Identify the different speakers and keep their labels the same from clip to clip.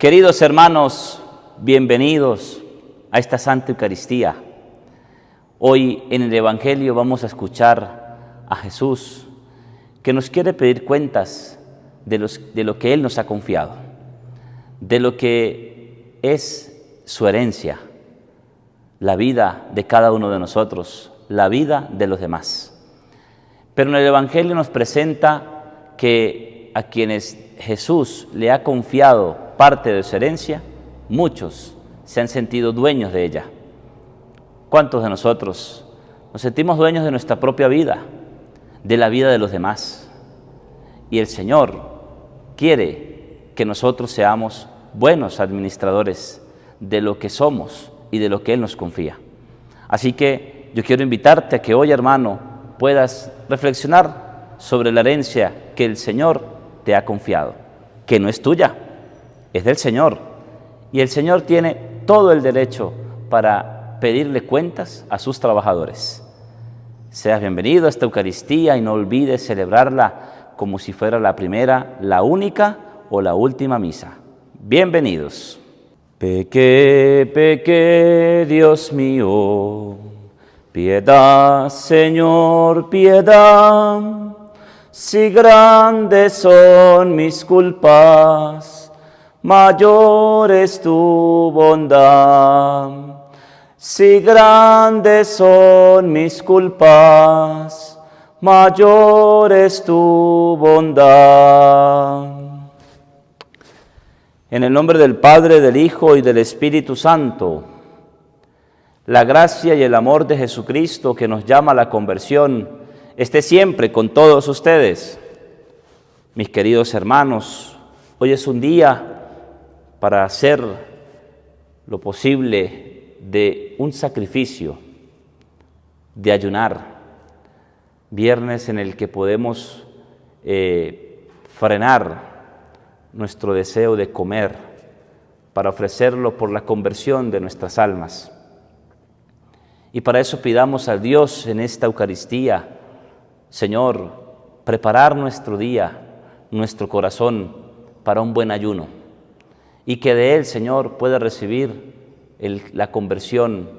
Speaker 1: Queridos hermanos, bienvenidos a esta Santa Eucaristía. Hoy en el Evangelio vamos a escuchar a Jesús, que nos quiere pedir cuentas de lo que Él nos ha confiado, de lo que es su herencia, la vida de cada uno de nosotros, la vida de los demás. Pero en el Evangelio nos presenta que a quienes Jesús le ha confiado parte de su herencia, muchos se han sentido dueños de ella. ¿Cuántos de nosotros nos sentimos dueños de nuestra propia vida, de la vida de los demás? Y el Señor quiere que nosotros seamos buenos administradores de lo que somos y de lo que Él nos confía. Así que yo quiero invitarte a que hoy, hermano, puedas reflexionar sobre la herencia que el Señor te ha confiado, que no es tuya, es del Señor. Y el Señor tiene todo el derecho para pedirle cuentas a sus trabajadores. Seas bienvenido a esta Eucaristía y no olvides celebrarla como si fuera la primera, la única o la última misa. Bienvenidos. Pequé, Dios mío, piedad, Señor, piedad. Si grandes son mis culpas, mayor es tu bondad. Si grandes son mis culpas, mayor es tu bondad. En el nombre del Padre, del Hijo y del Espíritu Santo, la gracia y el amor de Jesucristo que nos llama a la conversión esté siempre con todos ustedes. Mis queridos hermanos, hoy es un día para hacer lo posible de un sacrificio, de ayunar. Viernes en el que podemos frenar nuestro deseo de comer para ofrecerlo por la conversión de nuestras almas. Y para eso pidamos a Dios en esta Eucaristía, Señor, preparar nuestro día, nuestro corazón para un buen ayuno y que de Él, Señor, pueda recibir la conversión,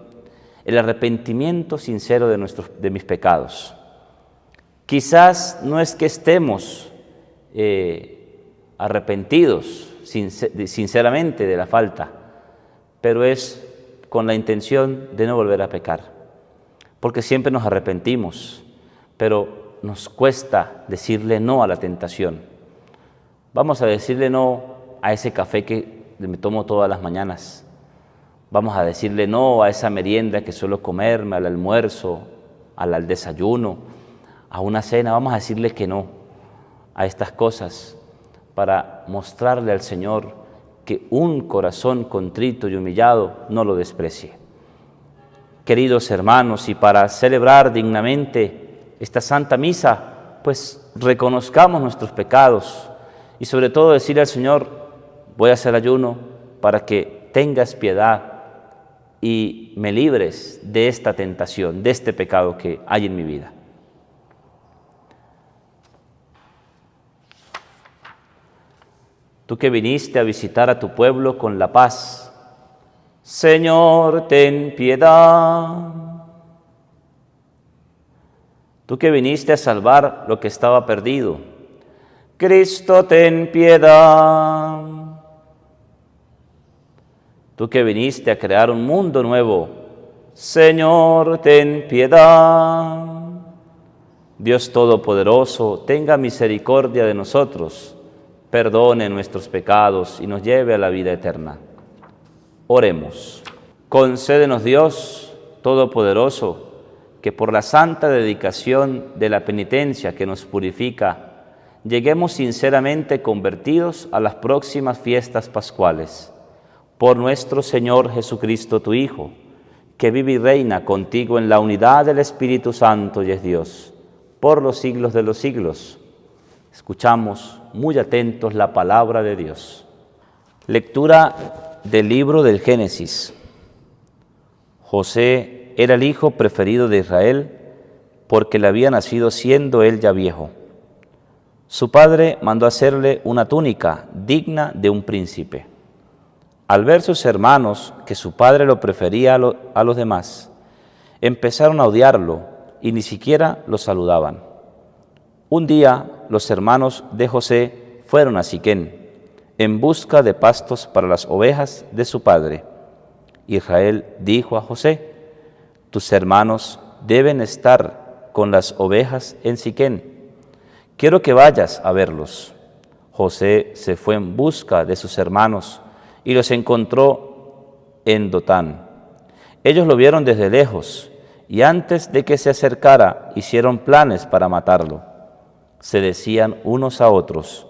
Speaker 1: el arrepentimiento sincero de mis pecados. Quizás no es que estemos arrepentidos sinceramente de la falta, pero es con la intención de no volver a pecar, porque siempre nos arrepentimos, pero nos cuesta decirle no a la tentación. Vamos a decirle no a ese café que me tomo todas las mañanas. Vamos a decirle no a esa merienda que suelo comerme, al almuerzo, al desayuno, a una cena. Vamos a decirle que no a estas cosas para mostrarle al Señor que un corazón contrito y humillado no lo desprecie. Queridos hermanos, y para celebrar dignamente esta Santa Misa, pues reconozcamos nuestros pecados y sobre todo decirle al Señor, voy a hacer ayuno para que tengas piedad y me libres de esta tentación, de este pecado que hay en mi vida. Tú que viniste a visitar a tu pueblo con la paz, Señor, ten piedad. Tú que viniste a salvar lo que estaba perdido, Cristo, ten piedad. Tú que viniste a crear un mundo nuevo, Señor, ten piedad. Dios Todopoderoso, tenga misericordia de nosotros, perdone nuestros pecados y nos lleve a la vida eterna. Oremos. Concédenos, Dios Todopoderoso, que por la santa dedicación de la penitencia que nos purifica, lleguemos sinceramente convertidos a las próximas fiestas pascuales. Por nuestro Señor Jesucristo, tu Hijo, que vive y reina contigo en la unidad del Espíritu Santo y es Dios, por los siglos de los siglos. Escuchamos muy atentos la palabra de Dios. Lectura del libro del Génesis. José era el hijo preferido de Israel porque le había nacido siendo él ya viejo. Su padre mandó hacerle una túnica digna de un príncipe. Al ver sus hermanos que su padre lo prefería a los demás, empezaron a odiarlo y ni siquiera lo saludaban. Un día los hermanos de José fueron a Siquén en busca de pastos para las ovejas de su padre. Israel dijo a José: tus hermanos deben estar con las ovejas en Siquén. Quiero que vayas a verlos. José se fue en busca de sus hermanos y los encontró en Dotán. Ellos lo vieron desde lejos y antes de que se acercara hicieron planes para matarlo. Se decían unos a otros: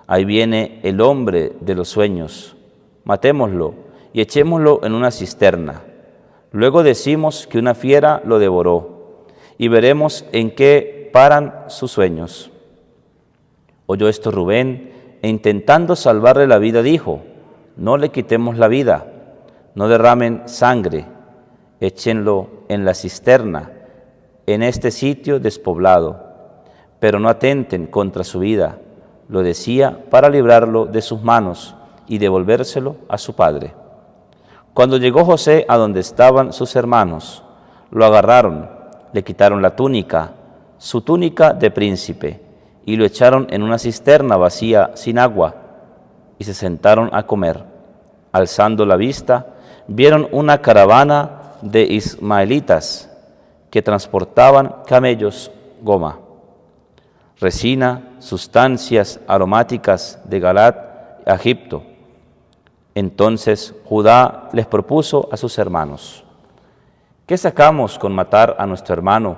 Speaker 1: ahí viene el hombre de los sueños, matémoslo y echémoslo en una cisterna. Luego decimos que una fiera lo devoró y veremos en qué paran sus sueños. Oyó esto Rubén e intentando salvarle la vida dijo: no le quitemos la vida, no derramen sangre, échenlo en la cisterna, en este sitio despoblado, pero no atenten contra su vida. Lo decía para librarlo de sus manos y devolvérselo a su padre. Cuando llegó José a donde estaban sus hermanos, lo agarraron, le quitaron la túnica, su túnica de príncipe, y lo echaron en una cisterna vacía sin agua, y se sentaron a comer. Alzando la vista, vieron una caravana de ismaelitas que transportaban camellos goma, resina, sustancias aromáticas de Galaad a Egipto. Entonces Judá les propuso a sus hermanos: ¿qué sacamos con matar a nuestro hermano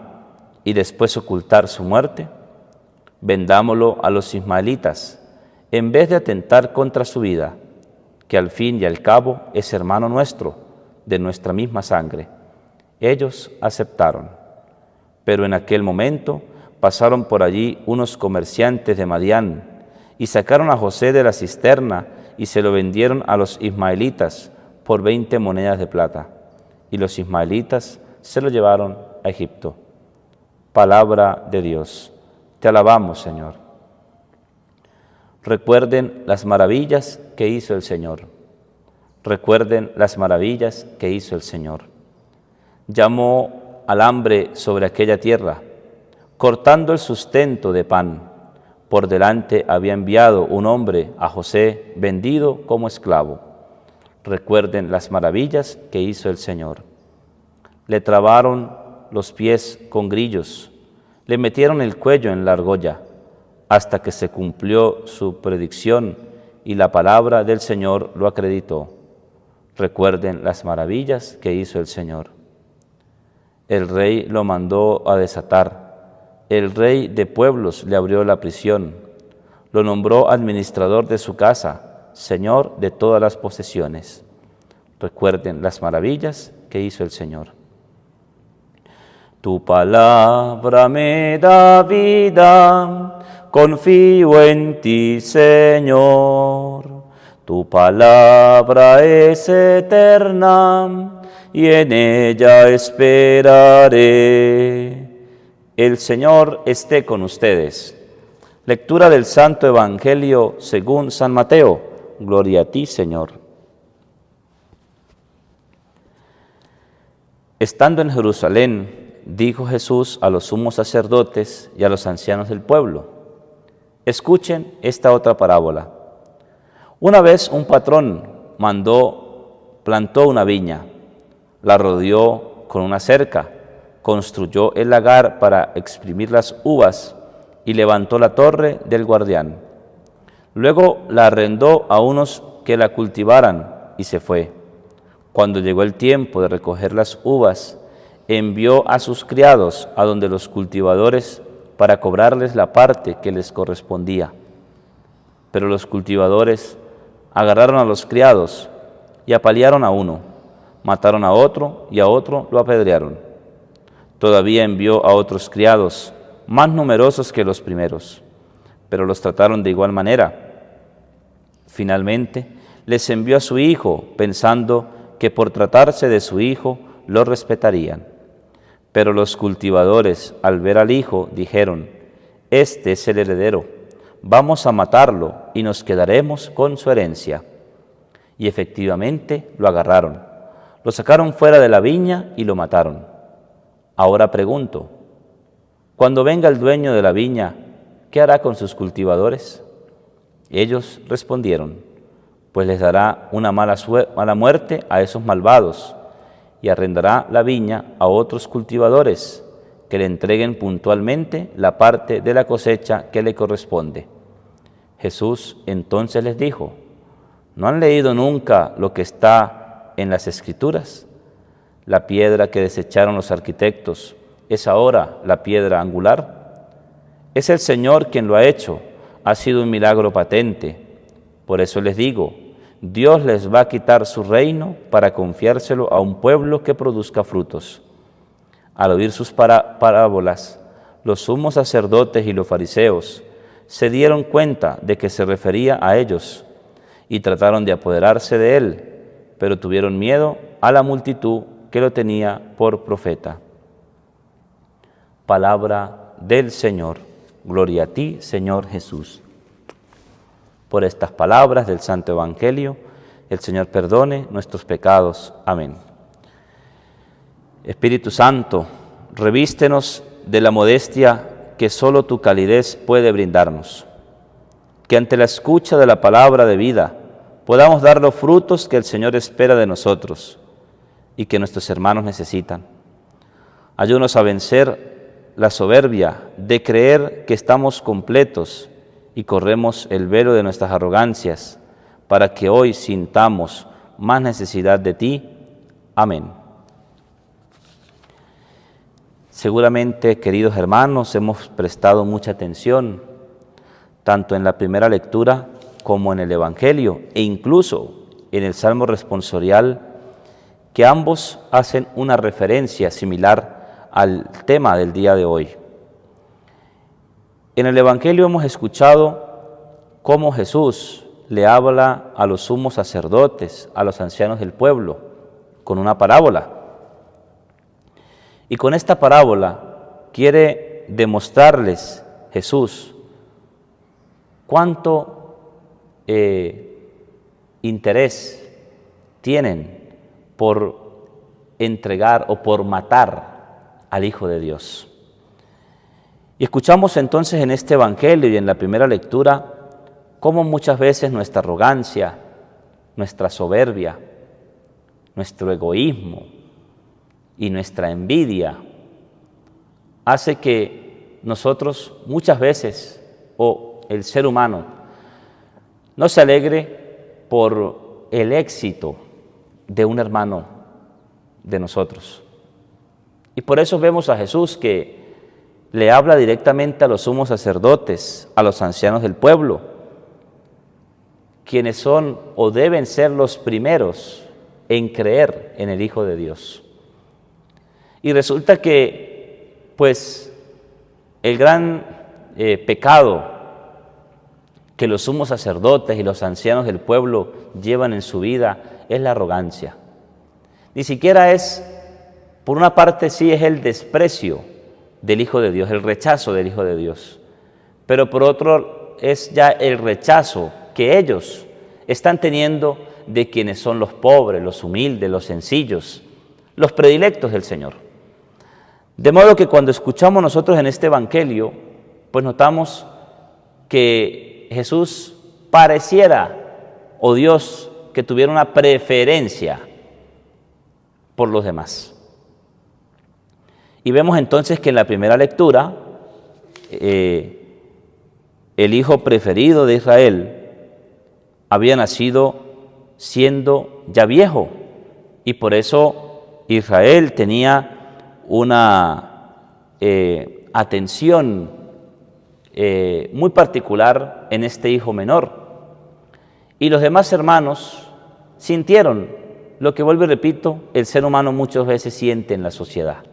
Speaker 1: y después ocultar su muerte? Vendámoslo a los ismaelitas, en vez de atentar contra su vida, que al fin y al cabo es hermano nuestro, de nuestra misma sangre. Ellos aceptaron. Pero en aquel momento pasaron por allí unos comerciantes de Madián y sacaron a José de la cisterna y se lo vendieron a los ismaelitas por 20 monedas de plata. Y los ismaelitas se lo llevaron a Egipto. Palabra de Dios. Te alabamos, Señor. Recuerden las maravillas que hizo el Señor. Recuerden las maravillas que hizo el Señor. Llamó al hambre sobre aquella tierra, cortando el sustento de pan. Por delante había enviado un hombre a José, vendido como esclavo. Recuerden las maravillas que hizo el Señor. Le trabaron los pies con grillos, le metieron el cuello en la argolla, hasta que se cumplió su predicción y la palabra del Señor lo acreditó. Recuerden las maravillas que hizo el Señor. El rey lo mandó a desatar. El rey de pueblos le abrió la prisión. Lo nombró administrador de su casa, señor de todas las posesiones. Recuerden las maravillas que hizo el Señor. Tu palabra me da vida, confío en ti, Señor. Tu palabra es eterna y en ella esperaré. El Señor esté con ustedes. Lectura del Santo Evangelio según San Mateo. Gloria a ti, Señor. Estando en Jerusalén, dijo Jesús a los sumos sacerdotes y a los ancianos del pueblo: escuchen esta otra parábola. Una vez un patrón plantó una viña, la rodeó con una cerca, construyó el lagar para exprimir las uvas y levantó la torre del guardián. Luego la arrendó a unos que la cultivaran y se fue. Cuando llegó el tiempo de recoger las uvas, envió a sus criados a donde los cultivadores para cobrarles la parte que les correspondía. Pero los cultivadores agarraron a los criados y apalearon a uno, mataron a otro y a otro lo apedrearon. Todavía envió a otros criados, más numerosos que los primeros, pero los trataron de igual manera. Finalmente, les envió a su hijo, pensando que por tratarse de su hijo lo respetarían. Pero los cultivadores, al ver al hijo, dijeron: este es el heredero, vamos a matarlo y nos quedaremos con su herencia. Y efectivamente lo agarraron, lo sacaron fuera de la viña y lo mataron. Ahora pregunto, cuando venga el dueño de la viña, ¿qué hará con sus cultivadores? Ellos respondieron, pues les dará una mala muerte a esos malvados y arrendará la viña a otros cultivadores que le entreguen puntualmente la parte de la cosecha que le corresponde. Jesús entonces les dijo, ¿no han leído nunca lo que está en las Escrituras? La piedra que desecharon los arquitectos es ahora la piedra angular. Es el Señor quien lo ha hecho, ha sido un milagro patente. Por eso les digo, Dios les va a quitar su reino para confiárselo a un pueblo que produzca frutos. Al oír sus parábolas, los sumos sacerdotes y los fariseos se dieron cuenta de que se refería a ellos y trataron de apoderarse de él, pero tuvieron miedo a la multitud que lo tenía por profeta. Palabra del Señor. Gloria a ti, Señor Jesús. Por estas palabras del Santo Evangelio, el Señor perdone nuestros pecados. Amén. Espíritu Santo, revístenos de la modestia que solo tu calidez puede brindarnos. Que ante la escucha de la palabra de vida podamos dar los frutos que el Señor espera de nosotros y que nuestros hermanos necesitan. Ayúdanos a vencer la soberbia de creer que estamos completos y corremos el velo de nuestras arrogancias para que hoy sintamos más necesidad de ti. Amén. Seguramente, queridos hermanos, hemos prestado mucha atención, tanto en la primera lectura como en el Evangelio, e incluso en el Salmo responsorial, que ambos hacen una referencia similar al tema del día de hoy. En el Evangelio hemos escuchado cómo Jesús le habla a los sumos sacerdotes, a los ancianos del pueblo, con una parábola. Y con esta parábola quiere demostrarles Jesús cuánto interés tienen por entregar o por matar al Hijo de Dios. Y escuchamos entonces en este Evangelio y en la primera lectura cómo muchas veces nuestra arrogancia, nuestra soberbia, nuestro egoísmo y nuestra envidia hace que nosotros muchas veces, o el ser humano, no se alegre por el éxito de un hermano de nosotros. Y por eso vemos a Jesús que le habla directamente a los sumos sacerdotes, a los ancianos del pueblo, quienes son o deben ser los primeros en creer en el Hijo de Dios. Y resulta que, pues, el gran pecado que los sumos sacerdotes y los ancianos del pueblo llevan en su vida es la arrogancia. Ni siquiera es, por una parte sí es el desprecio del Hijo de Dios, el rechazo del Hijo de Dios, pero por otro es ya el rechazo que ellos están teniendo de quienes son los pobres, los humildes, los sencillos, los predilectos del Señor. De modo que cuando escuchamos nosotros en este Evangelio, pues notamos que Jesús pareciera, o Dios, que tuviera una preferencia por los demás. Y vemos entonces que en la primera lectura, el hijo preferido de Israel había nacido siendo ya viejo, y por eso Israel tenía una atención muy particular en este hijo menor. Y los demás hermanos sintieron lo que, vuelvo y repito, el ser humano muchas veces siente en la sociedad: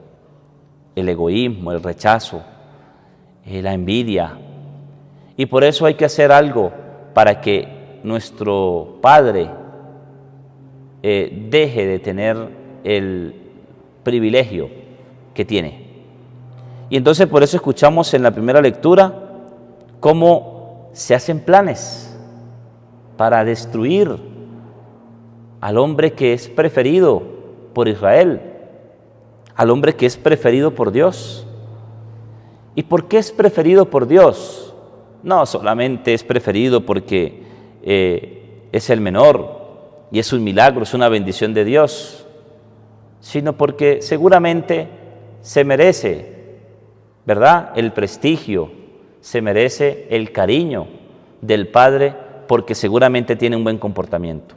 Speaker 1: el egoísmo, el rechazo, la envidia. Y por eso hay que hacer algo para que nuestro Padre deje de tener el privilegio que tiene. Y entonces por eso escuchamos en la primera lectura cómo se hacen planes para destruir al hombre que es preferido por Israel, al hombre que es preferido por Dios. ¿Y por qué es preferido por Dios? No solamente es preferido porque es el menor y es un milagro, es una bendición de Dios, sino porque seguramente se merece, ¿verdad?, el prestigio, se merece el cariño del Padre, porque seguramente tiene un buen comportamiento.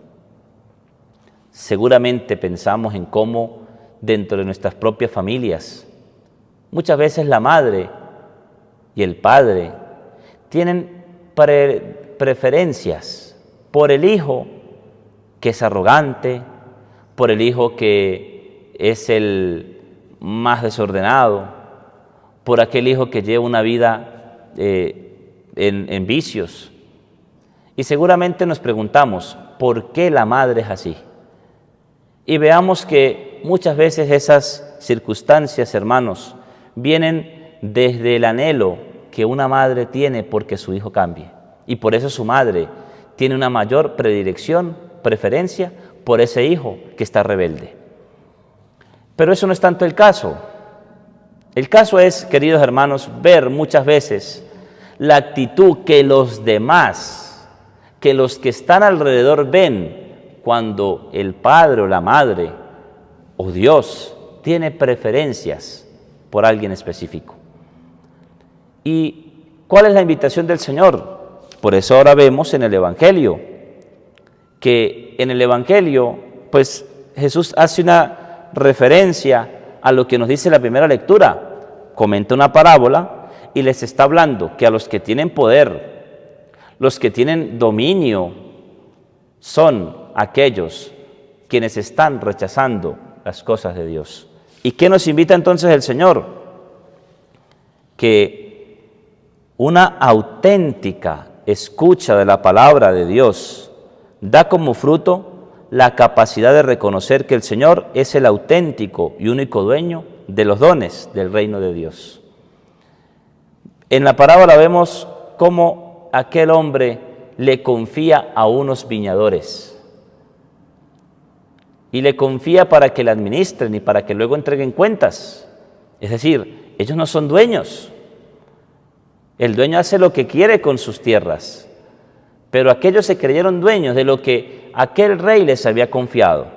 Speaker 1: Seguramente pensamos en cómo dentro de nuestras propias familias, muchas veces la madre y el padre tienen preferencias por el hijo que es arrogante, por el hijo que es el más desordenado, por aquel hijo que lleva una vida en vicios. Y seguramente nos preguntamos, ¿por qué la madre es así? Y veamos que muchas veces esas circunstancias, hermanos, vienen desde el anhelo que una madre tiene porque su hijo cambie. Y por eso su madre tiene una mayor predilección, preferencia por ese hijo que está rebelde. Pero eso no es tanto el caso. El caso es, queridos hermanos, ver muchas veces la actitud que los demás, que los que están alrededor ven cuando el padre o la madre o Dios tiene preferencias por alguien específico. ¿Y cuál es la invitación del Señor? Por eso ahora vemos en el Evangelio, que en el Evangelio, pues Jesús hace una referencia a lo que nos dice la primera lectura. Comenta una parábola y les está hablando que a los que tienen poder, los que tienen dominio, son aquellos quienes están rechazando las cosas de Dios. ¿Y qué nos invita entonces el Señor? Que una auténtica escucha de la palabra de Dios da como fruto la capacidad de reconocer que el Señor es el auténtico y único dueño de los dones del reino de Dios. En la parábola vemos cómo aquel hombre le confía a unos viñadores y le confía para que le administren y para que luego entreguen cuentas. Es decir, ellos no son dueños. El dueño hace lo que quiere con sus tierras, pero aquellos se creyeron dueños de lo que aquel rey les había confiado.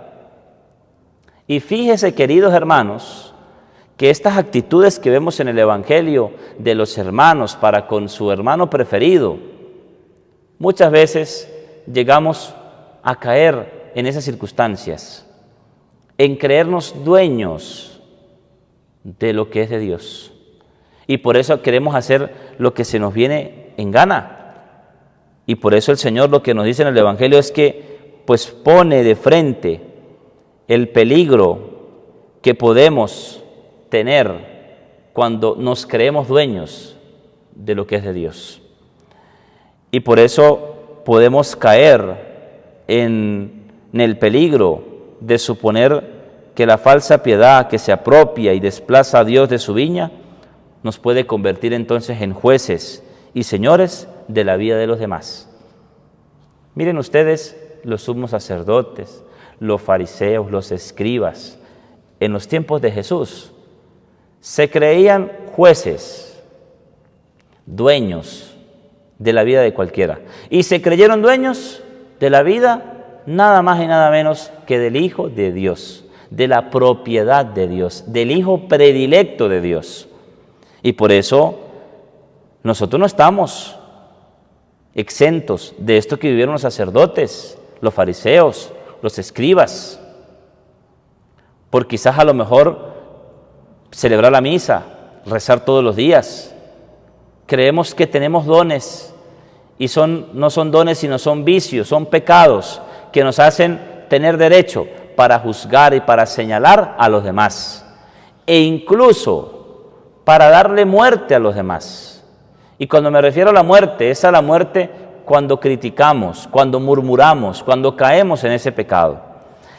Speaker 1: Y fíjese, queridos hermanos, que estas actitudes que vemos en el Evangelio de los hermanos para con su hermano preferido, muchas veces llegamos a caer en esas circunstancias, en creernos dueños de lo que es de Dios. Y por eso queremos hacer lo que se nos viene en gana. Y por eso el Señor lo que nos dice en el Evangelio es que pues pone de frente el peligro que podemos tener cuando nos creemos dueños de lo que es de Dios. Y por eso podemos caer en el peligro de suponer que la falsa piedad que se apropia y desplaza a Dios de su viña nos puede convertir entonces en jueces y señores de la vida de los demás. Miren ustedes los sumos sacerdotes, los fariseos, los escribas, en los tiempos de Jesús, se creían jueces, dueños de la vida de cualquiera. Y se creyeron dueños de la vida nada más y nada menos que del Hijo de Dios, de la propiedad de Dios, del Hijo predilecto de Dios. Y por eso nosotros no estamos exentos de esto que vivieron los sacerdotes, los fariseos, los escribas. Por quizás a lo mejor celebrar la misa, rezar todos los días. Creemos que tenemos dones y no son dones sino son vicios, son pecados que nos hacen tener derecho para juzgar y para señalar a los demás e incluso para darle muerte a los demás. Y cuando me refiero a la muerte, es a la muerte cuando criticamos, cuando murmuramos, cuando caemos en ese pecado.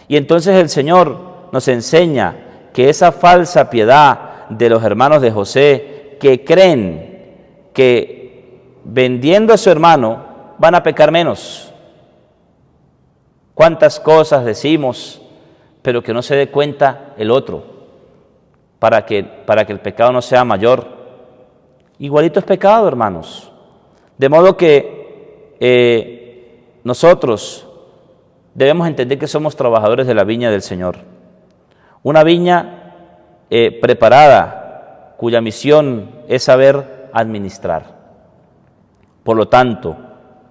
Speaker 1: Y entonces el Señor nos enseña que esa falsa piedad de los hermanos de José, que creen que vendiendo a su hermano van a pecar menos, cuántas cosas decimos, pero que no se dé cuenta el otro, para que el pecado no sea mayor. Igualito es pecado, hermanos. De modo que nosotros debemos entender que somos trabajadores de la viña del Señor. Una viña preparada, cuya misión es saber administrar. Por lo tanto,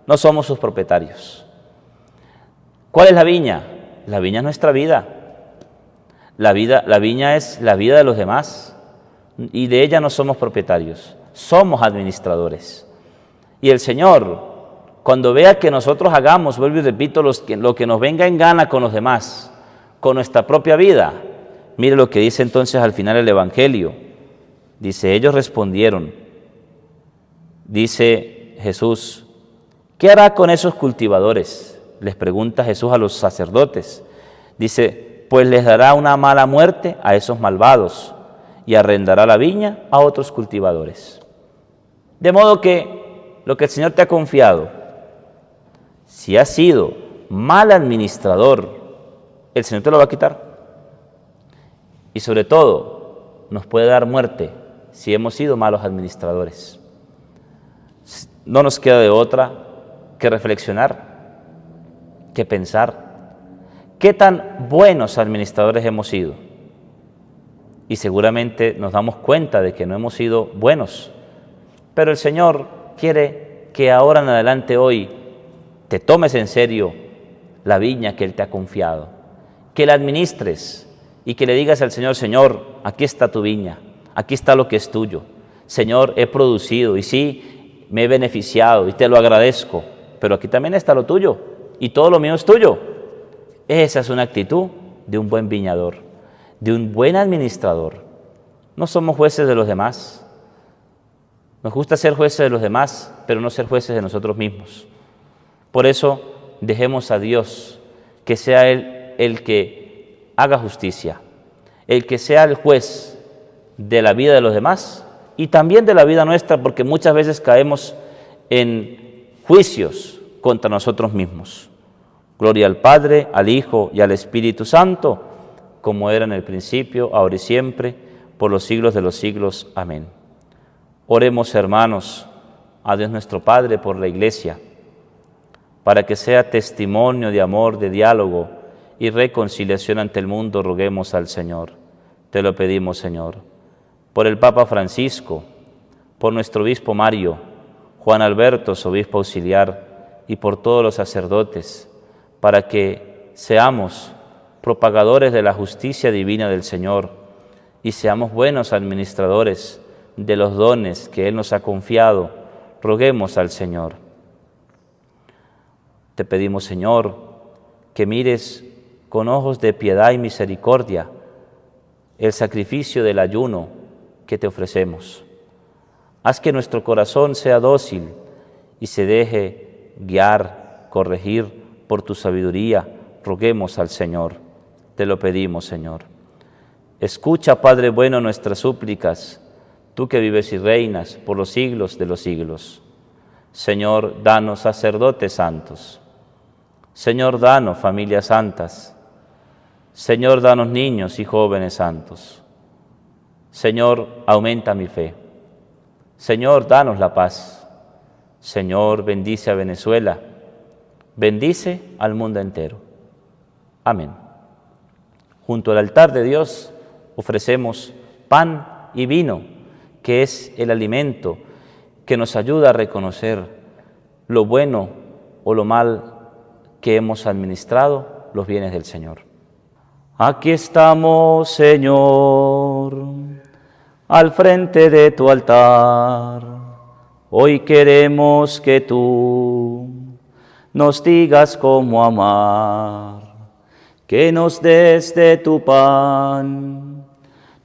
Speaker 1: no somos sus propietarios. ¿Cuál es la viña? La viña es nuestra vida. La viña es la vida de los demás y de ella no somos propietarios, somos administradores. Y el Señor, cuando vea que nosotros hagamos, vuelvo y repito, lo que nos venga en gana con los demás, con nuestra propia vida, mire lo que dice entonces al final el Evangelio. Dice, ellos respondieron, dice Jesús, ¿qué hará con esos cultivadores? Les pregunta Jesús a los sacerdotes. Dice, pues les dará una mala muerte a esos malvados y arrendará la viña a otros cultivadores. De modo que lo que el Señor te ha confiado, si has sido mal administrador, el Señor te lo va a quitar. Y sobre todo, nos puede dar muerte si hemos sido malos administradores. No nos queda de otra que reflexionar, que pensar, ¿qué tan buenos administradores hemos sido? Y seguramente nos damos cuenta de que no hemos sido buenos, pero el Señor quiere que ahora en adelante hoy te tomes en serio la viña que Él te ha confiado, que la administres y que le digas al Señor, Señor, aquí está tu viña, aquí está lo que es tuyo. Señor, he producido y sí, me he beneficiado y te lo agradezco, pero aquí también está lo tuyo y todo lo mío es tuyo. Esa es una actitud de un buen viñador, de un buen administrador. No somos jueces de los demás. Nos gusta ser jueces de los demás, pero no ser jueces de nosotros mismos. Por eso, dejemos a Dios que sea Él el que haga justicia, el que sea el juez de la vida de los demás y también de la vida nuestra, porque muchas veces caemos en juicios contra nosotros mismos. Gloria al Padre, al Hijo y al Espíritu Santo, como era en el principio, ahora y siempre, por los siglos de los siglos. Amén. Oremos, hermanos, a Dios nuestro Padre por la Iglesia, para que sea testimonio de amor, de diálogo y reconciliación ante el mundo, roguemos al Señor. Te lo pedimos, Señor. Por el Papa Francisco, por nuestro obispo Mario, Juan Alberto, su obispo auxiliar, y por todos los sacerdotes, para que seamos propagadores de la justicia divina del Señor y seamos buenos administradores de los dones que Él nos ha confiado, roguemos al Señor. Te pedimos, Señor, que mires con ojos de piedad y misericordia el sacrificio del ayuno que te ofrecemos. Haz que nuestro corazón sea dócil y se deje guiar, corregir por tu sabiduría, roguemos al Señor. Te lo pedimos, Señor. Escucha, Padre bueno, nuestras súplicas, tú que vives y reinas por los siglos de los siglos. Señor, danos sacerdotes santos. Señor, danos familias santas. Señor, danos niños y jóvenes santos. Señor, aumenta mi fe. Señor, danos la paz. Señor, bendice a Venezuela. Bendice al mundo entero. Amén. Junto al altar de Dios ofrecemos pan y vino, que es el alimento que nos ayuda a reconocer lo bueno o lo mal que hemos administrado, los bienes del Señor. Aquí estamos, Señor, al frente de tu altar. Hoy queremos que tú nos digas cómo amar, que nos des de tu pan,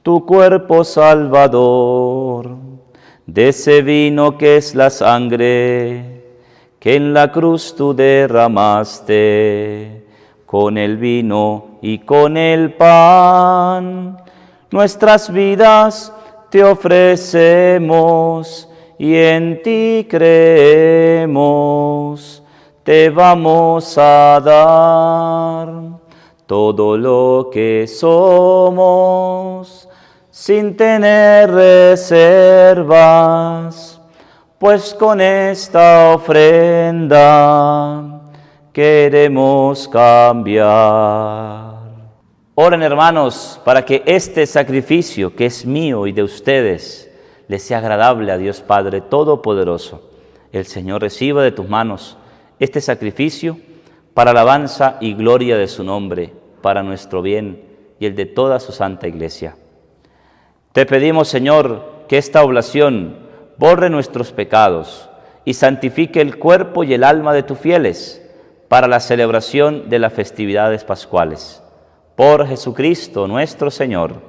Speaker 1: tu cuerpo salvador, de ese vino que es la sangre que en la cruz tú derramaste, con el vino y con el pan. Nuestras vidas te ofrecemos y en ti creemos. te vamos a dar todo lo que somos, sin tener reservas, pues con esta ofrenda queremos cambiar. Oren, hermanos, para que este sacrificio que es mío y de ustedes les sea agradable a Dios Padre Todopoderoso. El Señor reciba de tus manos este sacrificio para alabanza y gloria de su nombre, para nuestro bien y el de toda su santa Iglesia. Te pedimos, Señor, que esta oblación borre nuestros pecados y santifique el cuerpo y el alma de tus fieles para la celebración de las festividades pascuales. Por Jesucristo nuestro Señor.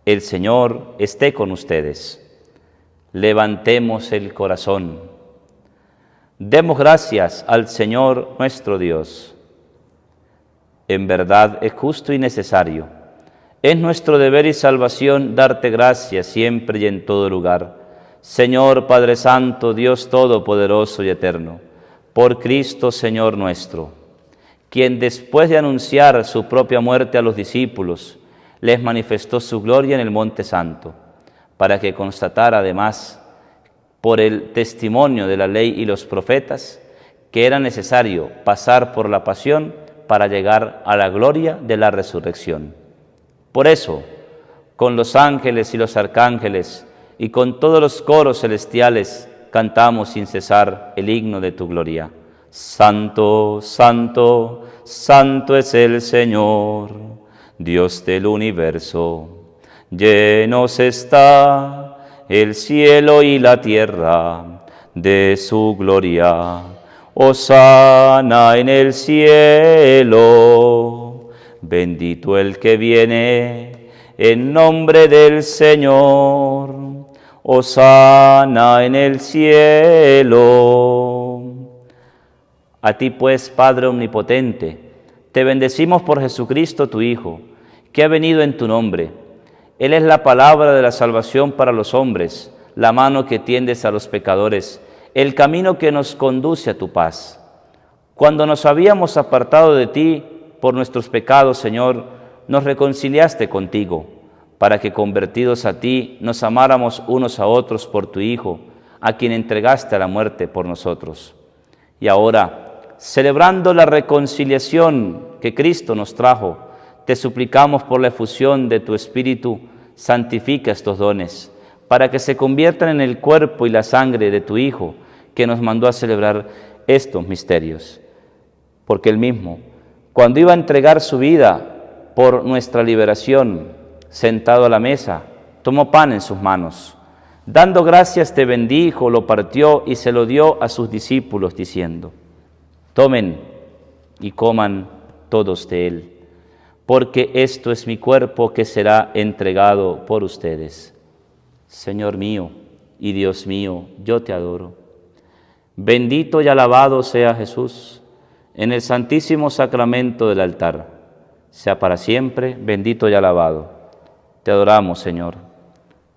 Speaker 1: El Señor esté con ustedes. Levantemos el corazón. Demos gracias al Señor nuestro Dios. En verdad es justo y necesario. Es nuestro deber y salvación darte gracias siempre y en todo lugar. Señor Padre Santo, Dios Todopoderoso y Eterno, por Cristo Señor nuestro, quien después de anunciar su propia muerte a los discípulos, les manifestó su gloria en el Monte Santo, para que constatara además, por el testimonio de la ley y los profetas, que era necesario pasar por la pasión para llegar a la gloria de la resurrección. Por eso, con los ángeles y los arcángeles y con todos los coros celestiales, cantamos sin cesar el himno de tu gloria. Santo, santo, santo es el Señor, Dios del universo. Llenos está el cielo y la tierra de su gloria. Hosana en el cielo, bendito el que viene en nombre del Señor. Hosana en el cielo. A ti pues, Padre omnipotente, te bendecimos por Jesucristo tu Hijo, que ha venido en tu nombre. Él es la palabra de la salvación para los hombres, la mano que tiendes a los pecadores, el camino que nos conduce a tu paz. Cuando nos habíamos apartado de ti por nuestros pecados, Señor, nos reconciliaste contigo, para que convertidos a ti nos amáramos unos a otros por tu Hijo, a quien entregaste a la muerte por nosotros. Y ahora, celebrando la reconciliación que Cristo nos trajo, te suplicamos por la efusión de tu Espíritu, santifica estos dones, para que se conviertan en el cuerpo y la sangre de tu Hijo, que nos mandó a celebrar estos misterios. Porque Él mismo, cuando iba a entregar su vida por nuestra liberación, sentado a la mesa, tomó pan en sus manos. Dando gracias te bendijo, lo partió y se lo dio a sus discípulos, diciendo: tomen y coman todos de él, porque esto es mi cuerpo que será entregado por ustedes. Señor mío y Dios mío, yo te adoro. Bendito y alabado sea Jesús en el santísimo sacramento del altar. Sea para siempre bendito y alabado. Te adoramos, Señor.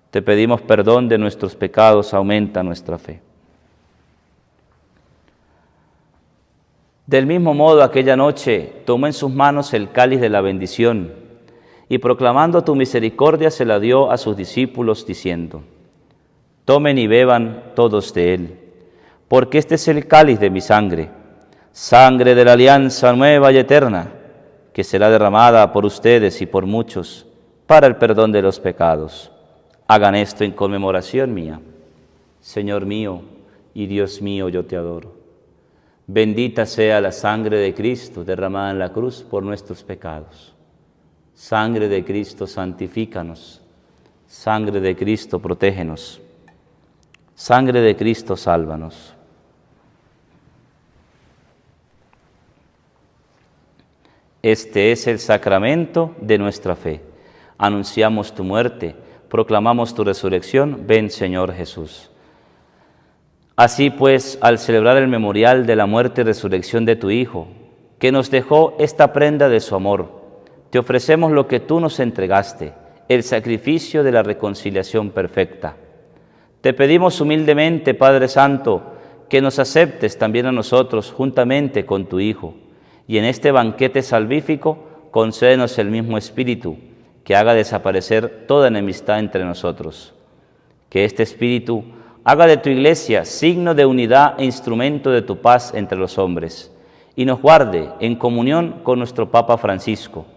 Speaker 1: Te pedimos perdón de nuestros pecados, aumenta nuestra fe. Del mismo modo, aquella noche tomó en sus manos el cáliz de la bendición y proclamando tu misericordia se la dio a sus discípulos diciendo: tomen y beban todos de él, porque este es el cáliz de mi sangre, sangre de la alianza nueva y eterna, que será derramada por ustedes y por muchos para el perdón de los pecados. Hagan esto en conmemoración mía. Señor mío y Dios mío, yo te adoro. Bendita sea la sangre de Cristo derramada en la cruz por nuestros pecados. Sangre de Cristo, santifícanos. Sangre de Cristo, protégenos. Sangre de Cristo, sálvanos. Este es el sacramento de nuestra fe. Anunciamos tu muerte, proclamamos tu resurrección. Ven, Señor Jesús. Así pues, al celebrar el memorial de la muerte y resurrección de tu Hijo, que nos dejó esta prenda de su amor, te ofrecemos lo que tú nos entregaste, el sacrificio de la reconciliación perfecta. Te pedimos humildemente, Padre Santo, que nos aceptes también a nosotros juntamente con tu Hijo, y en este banquete salvífico concédenos el mismo Espíritu, que haga desaparecer toda enemistad entre nosotros. Que este Espíritu haga de tu Iglesia signo de unidad e instrumento de tu paz entre los hombres, y nos guarde en comunión con nuestro Papa Francisco,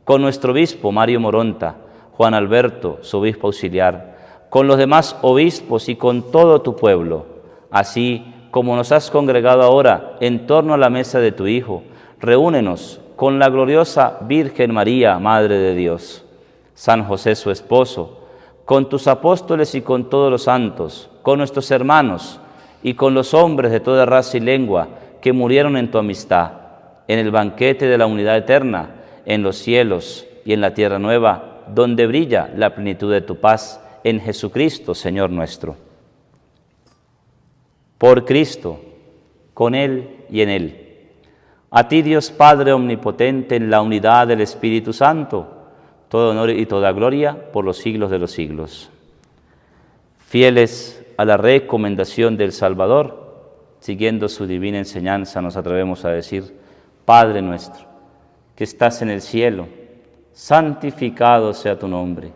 Speaker 1: con nuestro obispo Mario Moronta, Juan Alberto, su obispo auxiliar, con los demás obispos y con todo tu pueblo, así como nos has congregado ahora en torno a la mesa de tu Hijo. Reúnenos con la gloriosa Virgen María, Madre de Dios, San José su esposo, con tus apóstoles y con todos los santos, con nuestros hermanos y con los hombres de toda raza y lengua que murieron en tu amistad, en el banquete de la unidad eterna, en los cielos y en la tierra nueva, donde brilla la plenitud de tu paz, en Jesucristo, Señor nuestro. Por Cristo, con Él y en Él. A ti, Dios Padre omnipotente, en la unidad del Espíritu Santo, todo honor y toda gloria por los siglos de los siglos. Fieles a la recomendación del Salvador, siguiendo su divina enseñanza, nos atrevemos a decir: Padre nuestro, que estás en el cielo, santificado sea tu nombre.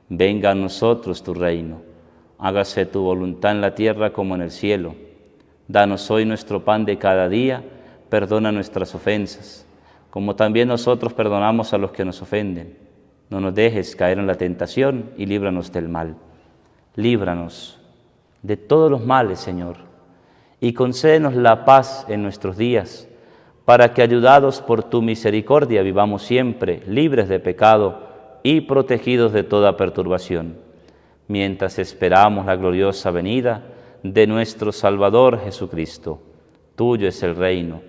Speaker 1: Venga a nosotros tu reino. Hágase tu voluntad en la tierra como en el cielo. Danos hoy nuestro pan de cada día. Perdona nuestras ofensas, como también nosotros perdonamos a los que nos ofenden. No nos dejes caer en la tentación y líbranos del mal. Líbranos de todos los males, Señor, y concédenos la paz en nuestros días, para que, ayudados por tu misericordia, vivamos siempre libres de pecado y protegidos de toda perturbación, mientras esperamos la gloriosa venida de nuestro Salvador Jesucristo. Tuyo es el reino,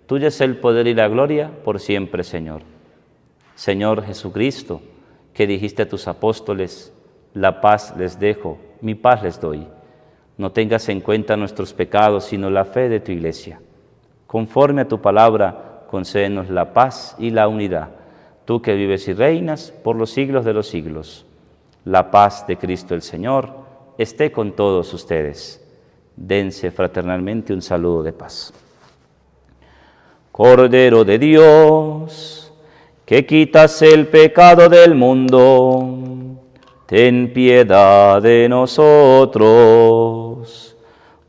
Speaker 1: tuyo es el poder y la gloria por siempre, Señor. Señor Jesucristo, que dijiste a tus apóstoles: la paz les dejo, mi paz les doy. No tengas en cuenta nuestros pecados, sino la fe de tu Iglesia. Conforme a tu palabra, concédenos la paz y la unidad, tú que vives y reinas por los siglos de los siglos. La paz de Cristo el Señor esté con todos ustedes. Dense fraternalmente un saludo de paz. Cordero de Dios, que quitas el pecado del mundo, ten piedad de nosotros.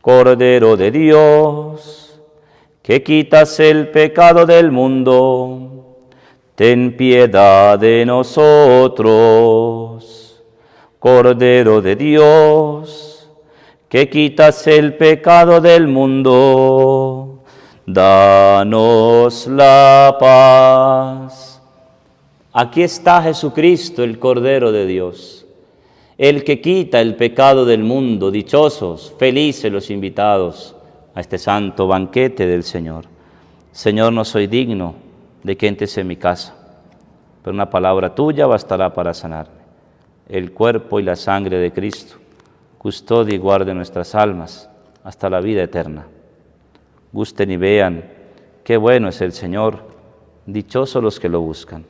Speaker 1: Cordero de Dios, que quitas el pecado del mundo, ten piedad de nosotros. Cordero de Dios, que quitas el pecado del mundo, danos la paz. Aquí está Jesucristo, el Cordero de Dios, el que quita el pecado del mundo. Dichosos, felices los invitados a este santo banquete del Señor. Señor, no soy digno de que entres en mi casa, pero una palabra tuya bastará para sanarme. El cuerpo y la sangre de Cristo custodia y guarde nuestras almas hasta la vida eterna. Gusten y vean qué bueno es el Señor, dichosos los que lo buscan.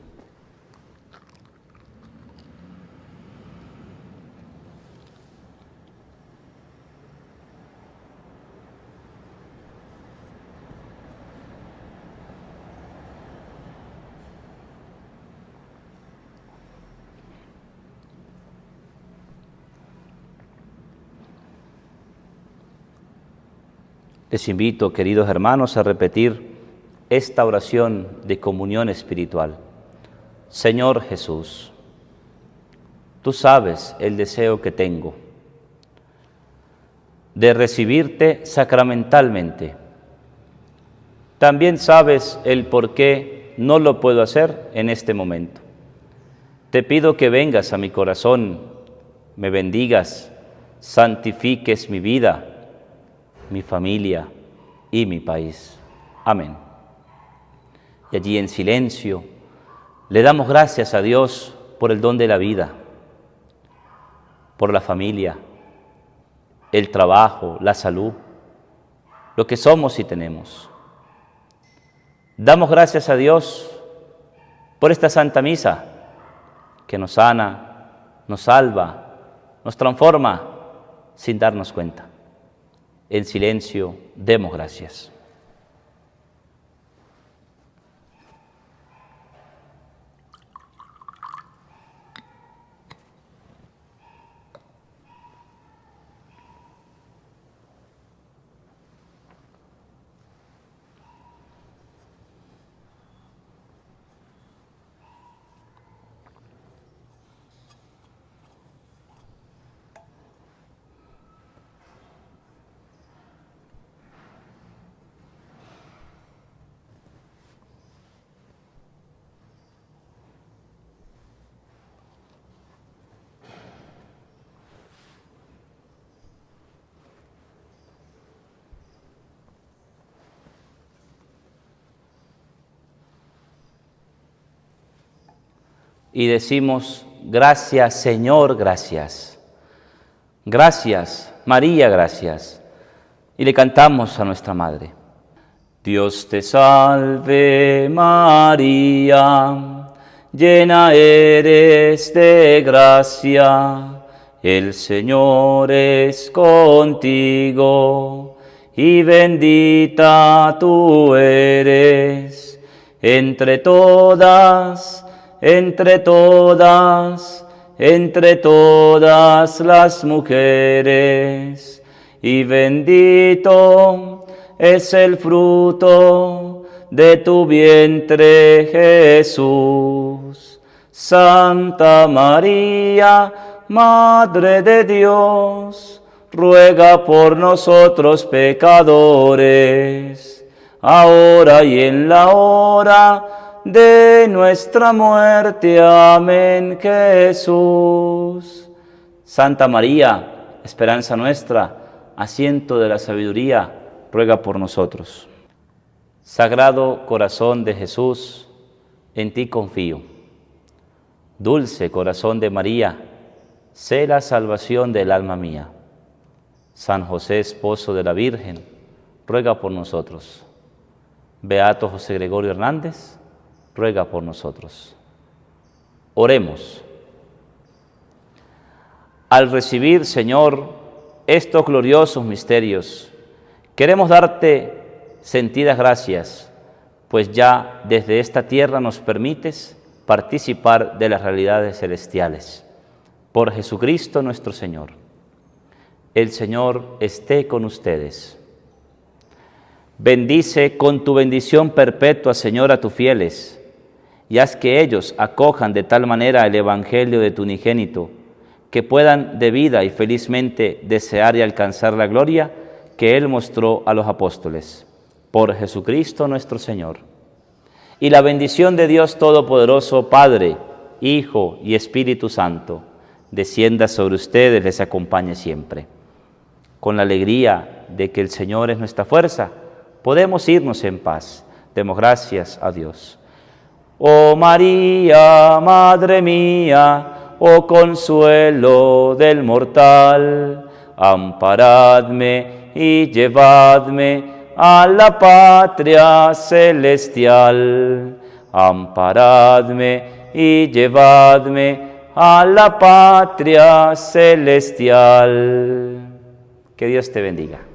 Speaker 1: Les invito, queridos hermanos, a repetir esta oración de comunión espiritual. Señor Jesús, tú sabes el deseo que tengo de recibirte sacramentalmente. También sabes el por qué no lo puedo hacer en este momento. Te pido que vengas a mi corazón, me bendigas, santifiques mi vida, mi familia y mi país. Amén. Y allí en silencio le damos gracias a Dios por el don de la vida, por la familia, el trabajo, la salud, lo que somos y tenemos. Damos gracias a Dios por esta Santa Misa que nos sana, nos salva, nos transforma sin darnos cuenta. En silencio, demos gracias. Y decimos, gracias Señor, gracias. Gracias María, gracias. Y le cantamos a nuestra Madre. Dios te salve María, llena eres de gracia, el Señor es contigo, y bendita tú eres entre todas las mujeres, y bendito es el fruto de tu vientre, Jesús. Santa María, Madre de Dios, ruega por nosotros pecadores, ahora y en la hora de nuestra muerte. Amén, Jesús. Santa María, esperanza nuestra, asiento de la sabiduría, ruega por nosotros. Sagrado Corazón de Jesús, en ti confío. Dulce Corazón de María, sé la salvación del alma mía. San José, esposo de la Virgen, ruega por nosotros. Beato José Gregorio Hernández, ruega por nosotros. Oremos. Al recibir, Señor, estos gloriosos misterios, queremos darte sentidas gracias, pues ya desde esta tierra nos permites participar de las realidades celestiales. Por Jesucristo nuestro Señor. El Señor esté con ustedes. Bendice con tu bendición perpetua, Señor, a tus fieles, y haz que ellos acojan de tal manera el Evangelio de tu unigénito, que puedan de vida y felizmente desear y alcanzar la gloria que Él mostró a los apóstoles. Por Jesucristo nuestro Señor. Y la bendición de Dios Todopoderoso, Padre, Hijo y Espíritu Santo, descienda sobre ustedes, les acompañe siempre. Con la alegría de que el Señor es nuestra fuerza, podemos irnos en paz. Demos gracias a Dios. Oh María, Madre mía, oh consuelo del mortal, amparadme y llevadme a la patria celestial. Amparadme y llevadme a la patria celestial. Que Dios te bendiga.